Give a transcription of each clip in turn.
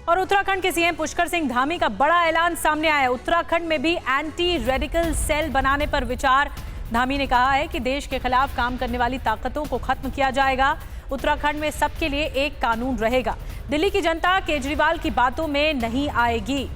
और उत्तराखंड के सीएम पुष्कर सिंह धामी का बड़ा ऐलान सामने आया। उत्तराखंड में भी एंटी रेडिकल सेल बनाने पर विचार। धामी ने कहा है कि देश के खिलाफ काम करने वाली ताकतों को खत्म किया जाएगा। उत्तराखंड में सबके लिए एक कानून रहेगा। दिल्ली की जनता केजरीवाल की बातों में नहीं आएगी।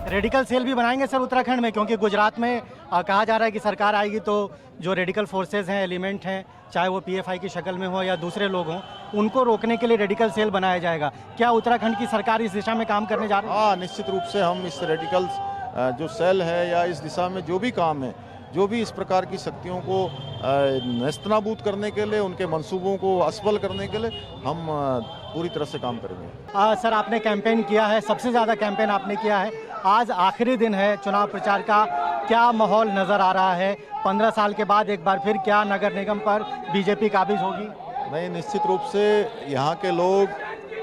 रेडिकल सेल भी बनाएंगे सर उत्तराखंड में, क्योंकि गुजरात में कहा जा रहा है कि सरकार आएगी तो जो रेडिकल फोर्सेस हैं, एलिमेंट हैं, चाहे वो पीएफआई की शक्ल में हो या दूसरे लोग हों, उनको रोकने के लिए रेडिकल सेल बनाया जाएगा। क्या उत्तराखंड की सरकार इस दिशा में काम करने जा रही है? हाँ, निश्चित रूप से हम इस रेडिकल जो सेल है या इस दिशा में जो भी काम है, जो भी इस प्रकार की शक्तियों को नेस्तनाबूद करने के लिए, उनके मंसूबों को असफल करने के लिए हम पूरी तरह से काम करेंगे। सर, आपने कैंपेन किया है, सबसे ज़्यादा कैंपेन आपने किया है। आज आखिरी दिन है चुनाव प्रचार का, क्या माहौल नज़र आ रहा है? 15 साल के बाद एक बार फिर क्या नगर निगम पर बीजेपी काबिज होगी? नहीं, निश्चित रूप से यहाँ के लोग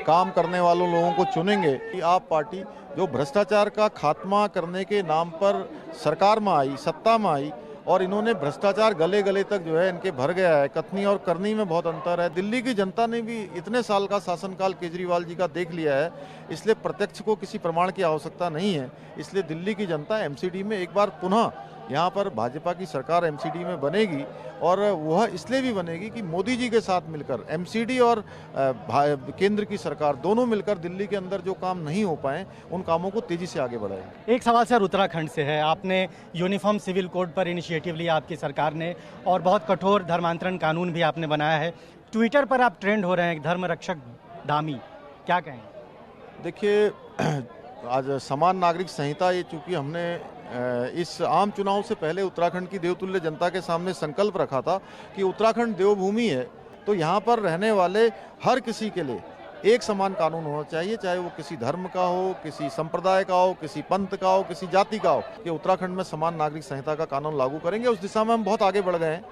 काम करने वालों लोगों को चुनेंगे। आप पार्टी जो भ्रष्टाचार का खात्मा करने के नाम पर सरकार में आई, सत्ता में आई, और इन्होंने भ्रष्टाचार गले गले तक जो है इनके भर गया है। कथनी और करनी में बहुत अंतर है। दिल्ली की जनता ने भी इतने साल का शासनकाल केजरीवाल जी का देख लिया है, इसलिए प्रत्यक्ष को किसी प्रमाण की आवश्यकता नहीं है। इसलिए दिल्ली की जनता एमसीडी में एक बार पुनः यहाँ पर भाजपा की सरकार एमसीडी में बनेगी, और वह इसलिए भी बनेगी कि मोदी जी के साथ मिलकर एमसीडी और केंद्र की सरकार दोनों मिलकर दिल्ली के अंदर जो काम नहीं हो पाए उन कामों को तेजी से आगे बढ़ाएंगे। एक सवाल सर उत्तराखंड से है। आपने यूनिफॉर्म सिविल कोड पर इनिशिएटिव लिया आपकी सरकार ने, और बहुत कठोर धर्मांतरण कानून भी आपने बनाया है। ट्विटर पर आप ट्रेंड हो रहे हैं, धर्म रक्षक धामी, क्या कहें? देखिए, आज समान नागरिक संहिता, ये चूंकि हमने इस आम चुनाव से पहले उत्तराखंड की देवतुल्य जनता के सामने संकल्प रखा था कि उत्तराखंड देवभूमि है, तो यहाँ पर रहने वाले हर किसी के लिए एक समान कानून होना चाहिए, चाहे वो किसी धर्म का हो, किसी संप्रदाय का हो, किसी पंथ का हो, किसी जाति का हो, कि उत्तराखंड में समान नागरिक संहिता का कानून लागू करेंगे। उस दिशा में हम बहुत आगे बढ़ गए हैं।